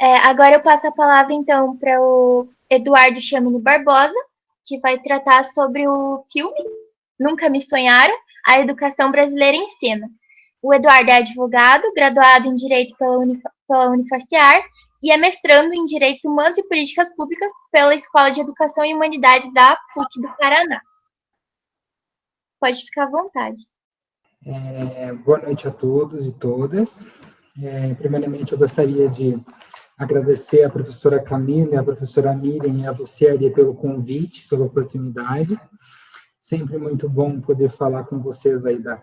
Agora eu passo a palavra, então, para o Eduardo Chamini Barbosa, que vai tratar sobre o filme Nunca Me Sonharam, a educação brasileira em cena. O Eduardo é advogado, graduado em Direito pela Unifaciar e é mestrando em Direitos Humanos e Políticas Públicas pela Escola de Educação e Humanidades da PUC do Paraná. Pode ficar à vontade. Boa noite a todos e todas. Primeiramente, eu gostaria de agradecer à professora Camila, à professora Miriam e a você, Ari, pelo convite, pela oportunidade. Sempre muito bom poder falar com vocês aí da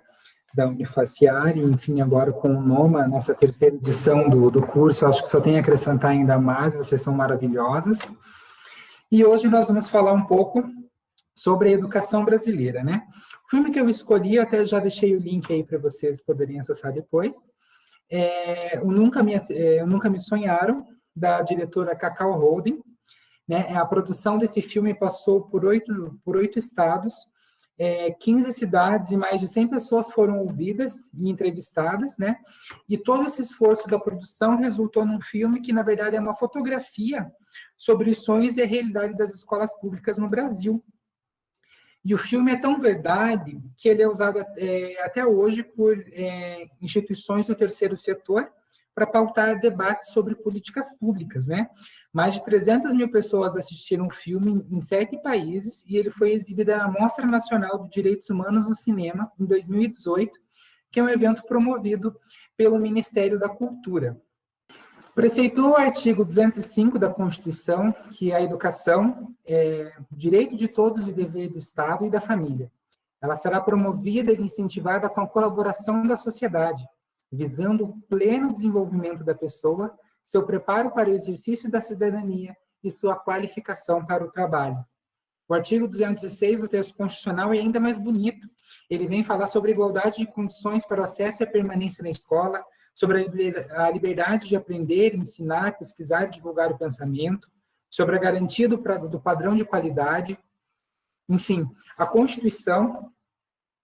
Unifaciar, e, enfim, agora com o NOMA, nessa terceira edição do curso, eu acho que só tem a acrescentar ainda mais, vocês são maravilhosas. E hoje nós vamos falar um pouco sobre a educação brasileira, né? O filme que eu escolhi, eu até já deixei o link aí para vocês poderem acessar depois, o Nunca Me Sonharam, da diretora Cacau Holden, né? A produção desse filme passou por oito estados, 15 cidades e mais de 100 pessoas foram ouvidas e entrevistadas, né? E todo esse esforço da produção resultou num filme que, na verdade, é uma fotografia sobre os sonhos e a realidade das escolas públicas no Brasil. E o filme é tão verdade que ele é usado até hoje por instituições do terceiro setor para pautar debates sobre políticas públicas, né? Mais de 300 mil pessoas assistiram o filme em 7 países e ele foi exibido na Mostra Nacional de Direitos Humanos no Cinema, em 2018, que é um evento promovido pelo Ministério da Cultura. Preceitua o artigo 205 da Constituição, que a educação é direito de todos e dever do Estado e da família. Ela será promovida e incentivada com a colaboração da sociedade, visando o pleno desenvolvimento da pessoa, seu preparo para o exercício da cidadania e sua qualificação para o trabalho. O artigo 206 do texto constitucional é ainda mais bonito. Ele vem falar sobre a igualdade de condições para o acesso e a permanência na escola, sobre a liberdade de aprender, ensinar, pesquisar e divulgar o pensamento, sobre a garantia do padrão de qualidade. Enfim, a Constituição,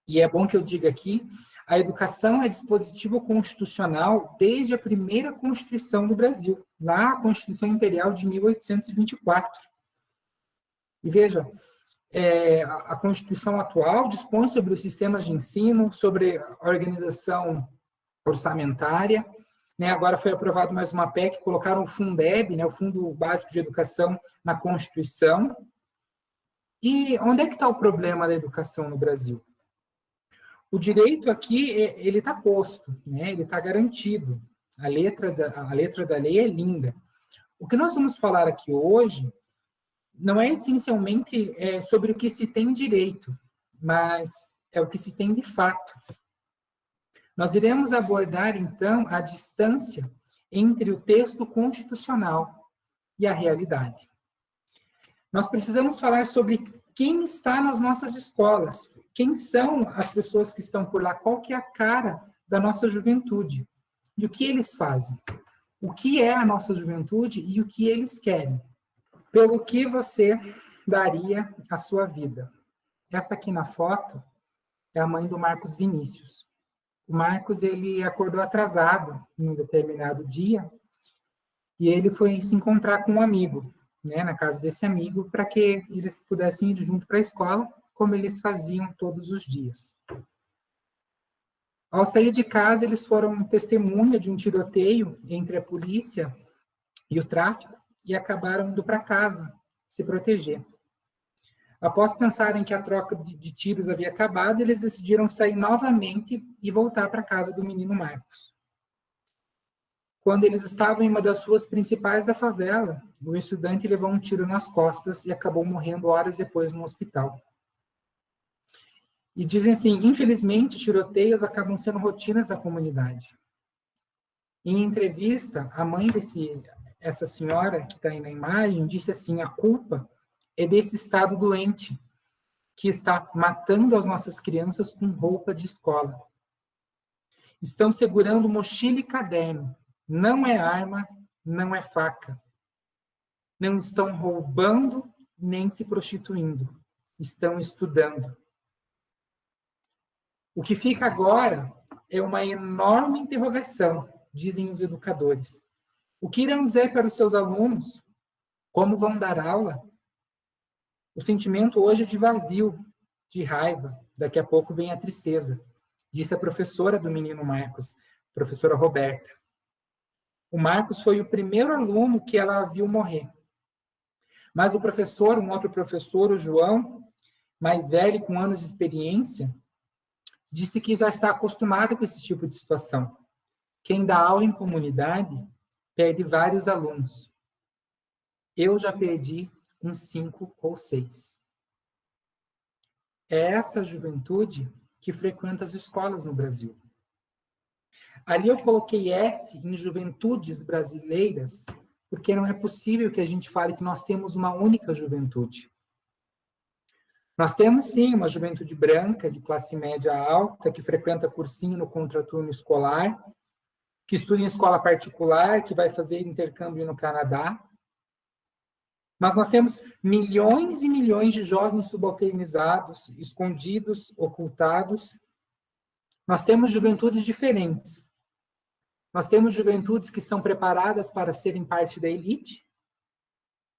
e é bom que eu diga aqui, a educação é dispositivo constitucional desde a primeira Constituição do Brasil, lá a Constituição Imperial de 1824. E veja, a Constituição atual dispõe sobre os sistemas de ensino, sobre a organização orçamentária, né? Agora foi aprovado mais uma PEC, colocaram o Fundeb, né, o Fundo Básico de Educação, na Constituição. E onde é que está o problema da educação no Brasil? O direito aqui, ele está posto, né? Ele está garantido. A letra da lei é linda. O que nós vamos falar aqui hoje não é essencialmente sobre o que se tem direito, mas é o que se tem de fato. Nós iremos abordar, então, a distância entre o texto constitucional e a realidade. Nós precisamos falar sobre quem está nas nossas escolas, quem são as pessoas que estão por lá, qual que é a cara da nossa juventude, e o que eles fazem, o que é a nossa juventude e o que eles querem, pelo que você daria a sua vida. Essa aqui na foto é a mãe do Marcos Vinícius. O Marcos, ele acordou atrasado em um determinado dia e ele foi se encontrar com um amigo, né, na casa desse amigo, para que eles pudessem ir junto para a escola, como eles faziam todos os dias. Ao sair de casa, eles foram testemunha de um tiroteio entre a polícia e o tráfico e acabaram indo para casa se proteger. Após pensarem que a troca de tiros havia acabado, eles decidiram sair novamente e voltar para a casa do menino Marcos. Quando eles estavam em uma das ruas principais da favela, o estudante levou um tiro nas costas e acabou morrendo horas depois no hospital. E dizem assim, infelizmente, tiroteios acabam sendo rotinas da comunidade. Em entrevista, a mãe essa senhora que está aí na imagem disse assim, a culpa é desse estado doente que está matando as nossas crianças com roupa de escola. Estão segurando mochila e caderno. Não é arma, não é faca. Não estão roubando nem se prostituindo. Estão estudando. O que fica agora é uma enorme interrogação, dizem os educadores. O que irão dizer para os seus alunos? Como vão dar aula? O sentimento hoje é de vazio, de raiva. Daqui a pouco vem a tristeza, disse a professora do menino Marcos, professora Roberta. O Marcos foi o primeiro aluno que ela viu morrer. Mas o professor, um outro professor, o João, mais velho, com anos de experiência, disse que já está acostumado com esse tipo de situação. Quem dá aula em comunidade perde vários alunos. Eu já perdi uns 5 ou 6. É essa juventude que frequenta as escolas no Brasil. Ali eu coloquei S em juventudes brasileiras, porque não é possível que a gente fale que nós temos uma única juventude. Nós temos, sim, uma juventude branca, de classe média alta, que frequenta cursinho no contraturno escolar, que estuda em escola particular, que vai fazer intercâmbio no Canadá. Mas nós temos milhões e milhões de jovens subalternizados, escondidos, ocultados. Nós temos juventudes diferentes. Nós temos juventudes que são preparadas para serem parte da elite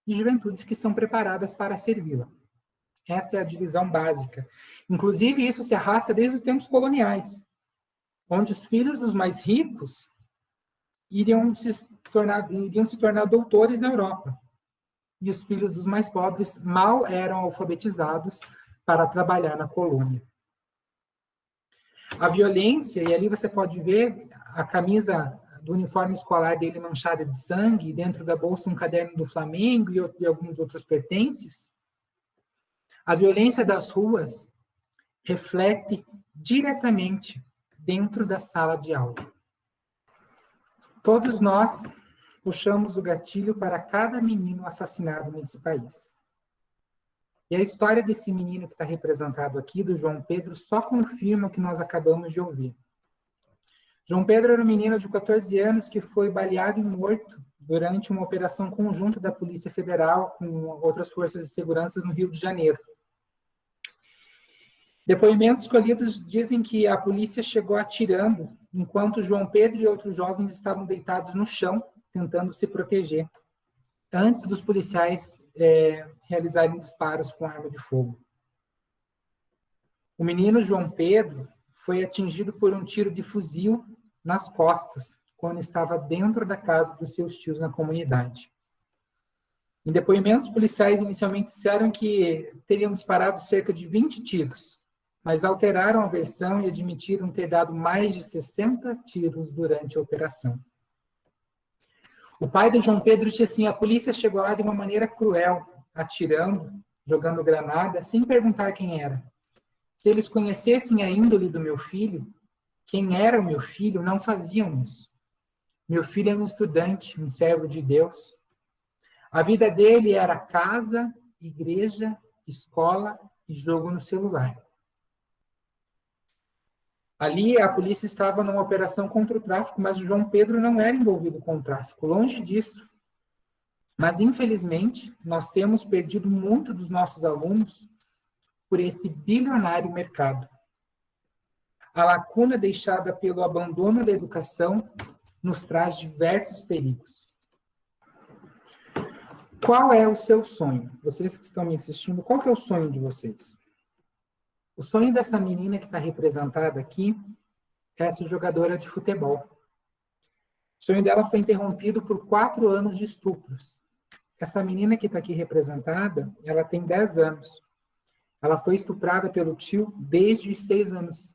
e juventudes que são preparadas para servi-la. Essa é a divisão básica. Inclusive, isso se arrasta desde os tempos coloniais, onde os filhos dos mais ricos iriam se tornar doutores na Europa. E os filhos dos mais pobres mal eram alfabetizados para trabalhar na colônia. A violência, e ali você pode ver a camisa do uniforme escolar dele manchada de sangue, e dentro da bolsa um caderno do Flamengo e alguns outros pertences. A violência das ruas reflete diretamente dentro da sala de aula. Todos nós puxamos o gatilho para cada menino assassinado nesse país. E a história desse menino que está representado aqui, do João Pedro, só confirma o que nós acabamos de ouvir. João Pedro era um menino de 14 anos que foi baleado e morto durante uma operação conjunta da Polícia Federal com outras forças de segurança no Rio de Janeiro. Depoimentos colhidos dizem que a polícia chegou atirando enquanto João Pedro e outros jovens estavam deitados no chão, tentando se proteger, antes dos policiais realizarem disparos com arma de fogo. O menino João Pedro foi atingido por um tiro de fuzil nas costas, quando estava dentro da casa dos seus tios na comunidade. Em depoimentos, policiais inicialmente disseram que teriam disparado cerca de 20 tiros, mas alteraram a versão e admitiram ter dado mais de 60 tiros durante a operação. O pai do João Pedro disse assim: a polícia chegou lá de uma maneira cruel, atirando, jogando granada, sem perguntar quem era. Se eles conhecessem a índole do meu filho, quem era o meu filho, não faziam isso. Meu filho é um estudante, um servo de Deus. A vida dele era casa, igreja, escola e jogo no celular. Ali a polícia estava numa operação contra o tráfico, mas o João Pedro não era envolvido com o tráfico, longe disso. Mas, infelizmente, nós temos perdido muito dos nossos alunos por esse bilionário mercado. A lacuna deixada pelo abandono da educação nos traz diversos perigos. Qual é o seu sonho? Vocês que estão me assistindo, qual que é o sonho de vocês? O sonho dessa menina que está representada aqui é ser jogadora de futebol. O sonho dela foi interrompido por 4 anos de estupros. Essa menina que está aqui representada, ela tem 10 anos. Ela foi estuprada pelo tio desde os 6 anos.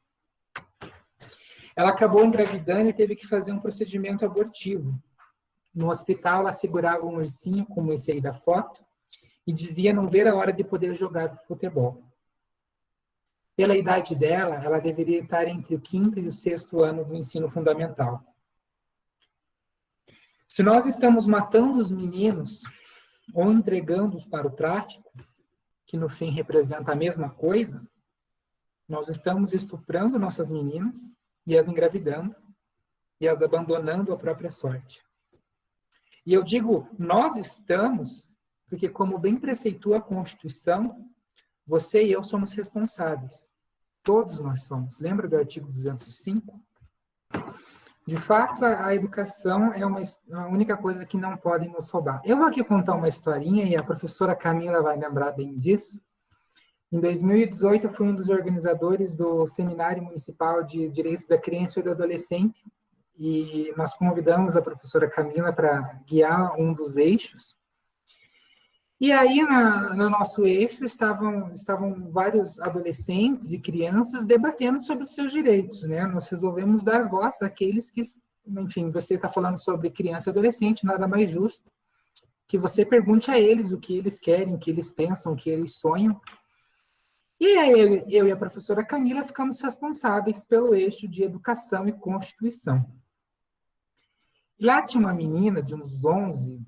Ela acabou engravidando e teve que fazer um procedimento abortivo. No hospital, ela segurava um ursinho, como esse aí da foto, e dizia não ver a hora de poder jogar futebol. Pela idade dela, ela deveria estar entre o 5º e o 6º ano do ensino fundamental. Se nós estamos matando os meninos ou entregando-os para o tráfico, que no fim representa a mesma coisa, nós estamos estuprando nossas meninas e as engravidando e as abandonando à própria sorte. E eu digo, nós estamos, porque como bem preceitua a Constituição, você e eu somos responsáveis. Todos nós somos. Lembra do artigo 205? De fato, a educação é a única coisa que não pode nos roubar. Eu vou aqui contar uma historinha e a professora Camila vai lembrar bem disso. Em 2018, eu fui um dos organizadores do Seminário Municipal de Direitos da Criança e do Adolescente e nós convidamos a professora Camila para guiar um dos eixos. E aí, no nosso eixo, estavam vários adolescentes e crianças debatendo sobre seus direitos, né? Nós resolvemos dar voz àqueles que, enfim, você está falando sobre criança e adolescente, nada mais justo que você pergunte a eles o que eles querem, o que eles pensam, o que eles sonham. E aí, eu e a professora Camila ficamos responsáveis pelo eixo de educação e constituição. Lá tinha uma menina de uns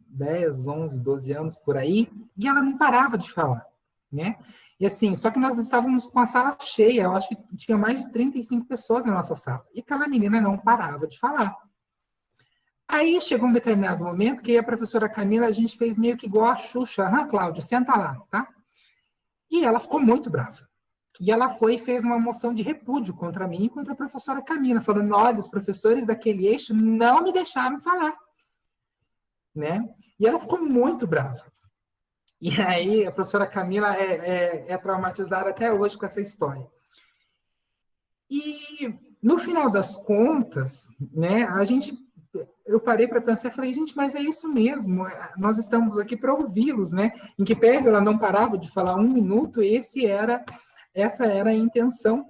10, 11, 12 anos por aí, e ela não parava de falar, né? E assim, só que nós estávamos com a sala cheia, eu acho que tinha mais de 35 pessoas na nossa sala, e aquela menina não parava de falar. Aí chegou um determinado momento que a professora Camila, a gente fez meio que igual a Xuxa, Cláudia, senta lá, tá? E ela ficou muito brava. E ela foi e fez uma moção de repúdio contra mim e contra a professora Camila, falando, olha, os professores daquele eixo não me deixaram falar. Né? E ela ficou muito brava. E aí a professora Camila é traumatizada até hoje com essa história. E no final das contas, né, eu parei para pensar e falei, gente, mas é isso mesmo, nós estamos aqui para ouvi-los, né? Em que pese ela não parava de falar 1 minuto, essa era a intenção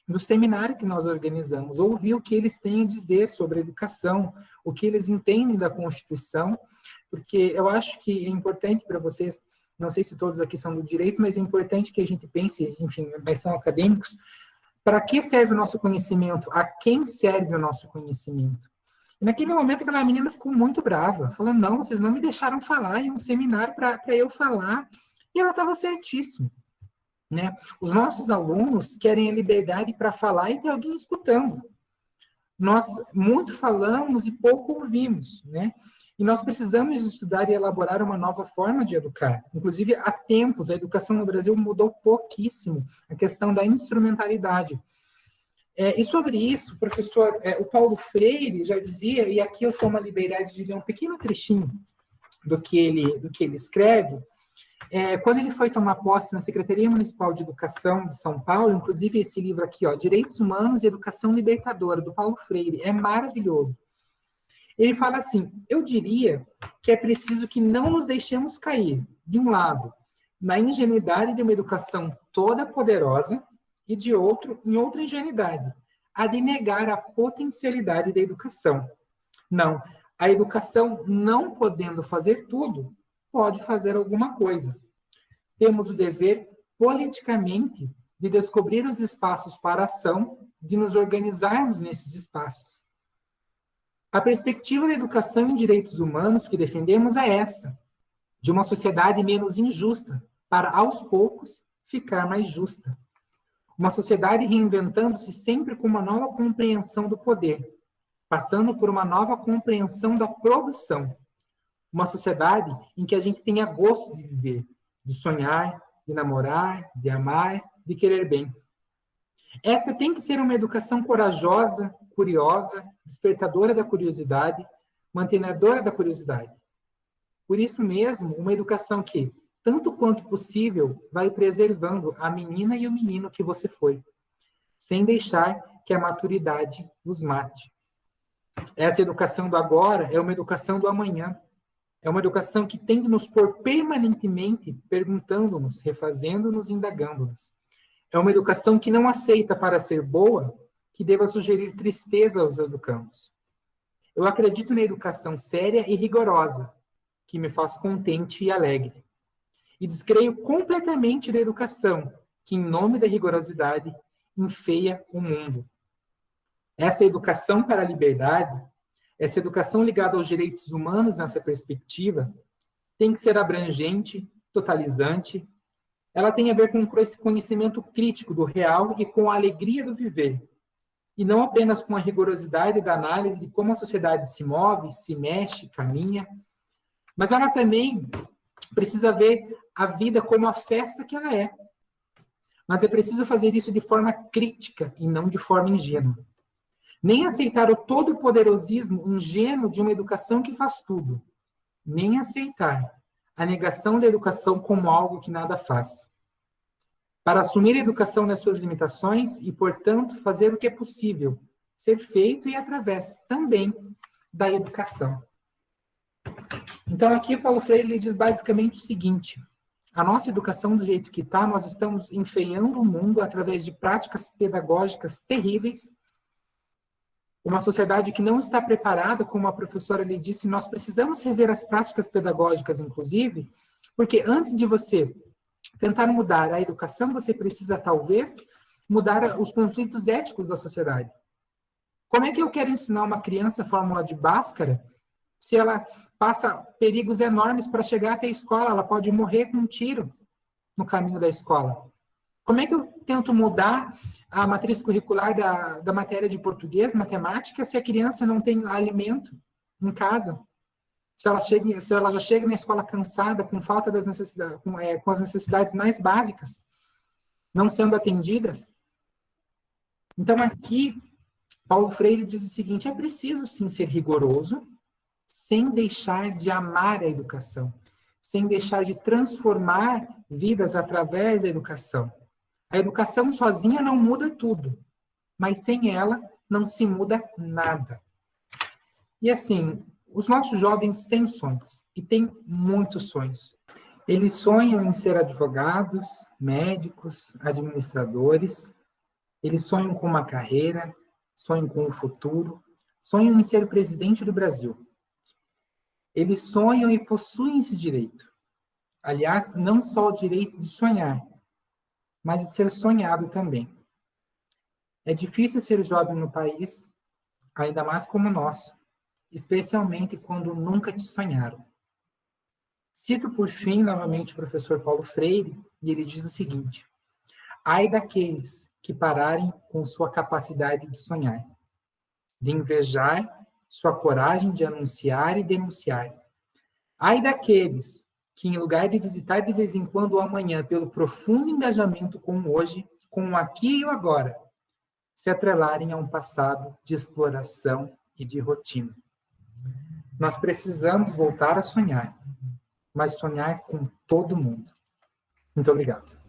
do seminário que nós organizamos, ouvir o que eles têm a dizer sobre a educação, o que eles entendem da Constituição, porque eu acho que é importante para vocês, não sei se todos aqui são do direito, mas é importante que a gente pense, enfim, mas são acadêmicos, para que serve o nosso conhecimento? A quem serve o nosso conhecimento? E naquele momento aquela menina ficou muito brava, falando, não, vocês não me deixaram falar em um seminário para eu falar, e ela estava certíssima. Né? Os nossos alunos querem a liberdade para falar e ter alguém escutando. Nós muito falamos e pouco ouvimos, né? E nós precisamos estudar e elaborar uma nova forma de educar. Inclusive, há tempos, a educação no Brasil mudou pouquíssimo, a questão da instrumentalidade. E sobre isso, professor, o Paulo Freire já dizia, e aqui eu tomo a liberdade de ler um pequeno trechinho do que ele escreve, quando ele foi tomar posse na Secretaria Municipal de Educação de São Paulo, inclusive esse livro aqui, ó, Direitos Humanos e Educação Libertadora, do Paulo Freire, é maravilhoso. Ele fala assim, eu diria que é preciso que não nos deixemos cair, de um lado, na ingenuidade de uma educação toda poderosa, e de outro, em outra ingenuidade, a de negar a potencialidade da educação. Não, a educação, não podendo fazer tudo, pode fazer alguma coisa. Temos o dever, politicamente, de descobrir os espaços para ação, de nos organizarmos nesses espaços. A perspectiva da educação em direitos humanos que defendemos é esta, de uma sociedade menos injusta, para, aos poucos, ficar mais justa. Uma sociedade reinventando-se sempre com uma nova compreensão do poder, passando por uma nova compreensão da produção. Uma sociedade em que a gente tenha gosto de viver, de sonhar, de namorar, de amar, de querer bem. Essa tem que ser uma educação corajosa, curiosa, despertadora da curiosidade, mantenedora da curiosidade. Por isso mesmo, uma educação que, tanto quanto possível, vai preservando a menina e o menino que você foi, sem deixar que a maturidade os mate. Essa educação do agora é uma educação do amanhã. É uma educação que tem de nos pôr permanentemente perguntando-nos, refazendo-nos, indagando-nos. É uma educação que não aceita, para ser boa, que deva sugerir tristeza aos educandos. Eu acredito na educação séria e rigorosa, que me faz contente e alegre. E descreio completamente da educação, que, em nome da rigorosidade, enfeia o mundo. Essa educação para a liberdade, essa educação ligada aos direitos humanos nessa perspectiva, tem que ser abrangente, totalizante. Ela tem a ver com esse conhecimento crítico do real e com a alegria do viver. E não apenas com a rigorosidade da análise de como a sociedade se move, se mexe, caminha, mas ela também precisa ver a vida como a festa que ela é. Mas é preciso fazer isso de forma crítica e não de forma ingênua. Nem aceitar o todo-poderosismo ingênuo de uma educação que faz tudo. Nem aceitar a negação da educação como algo que nada faz. Para assumir a educação nas suas limitações e, portanto, fazer o que é possível ser feito e através também da educação. Então, aqui Paulo Freire ele diz basicamente o seguinte: a nossa educação do jeito que está, nós estamos enfeiando o mundo através de práticas pedagógicas terríveis. Uma sociedade que não está preparada, como a professora lhe disse, nós precisamos rever as práticas pedagógicas, inclusive, porque antes de você tentar mudar a educação, você precisa, talvez, mudar os conflitos éticos da sociedade. Como é que eu quero ensinar uma criança a fórmula de Bhaskara se ela passa perigos enormes para chegar até a escola? Ela pode morrer com um tiro no caminho da escola. Como é que eu tento mudar a matriz curricular da matéria de português, matemática, se a criança não tem alimento em casa? Se ela já chega na escola cansada, com falta das necessidades, com as necessidades mais básicas, não sendo atendidas? Então, aqui, Paulo Freire diz o seguinte: é preciso, sim, ser rigoroso, sem deixar de amar a educação, sem deixar de transformar vidas através da educação. A educação sozinha não muda tudo, mas sem ela não se muda nada. E assim, os nossos jovens têm sonhos, e têm muitos sonhos. Eles sonham em ser advogados, médicos, administradores, eles sonham com uma carreira, sonham com o futuro, sonham em ser presidente do Brasil. Eles sonham e possuem esse direito. Aliás, não só o direito de sonhar, mas de ser sonhado também. É difícil ser jovem no país, ainda mais como o nosso, especialmente quando nunca te sonharam. Cito por fim novamente o professor Paulo Freire, e ele diz o seguinte: ai daqueles que pararem com sua capacidade de sonhar, de invejar sua coragem de anunciar e denunciar. Ai daqueles que, em lugar de visitar de vez em quando o amanhã pelo profundo engajamento com o hoje, com o aqui e o agora, se atrelarem a um passado de exploração e de rotina. Nós precisamos voltar a sonhar, mas sonhar com todo mundo. Muito obrigado.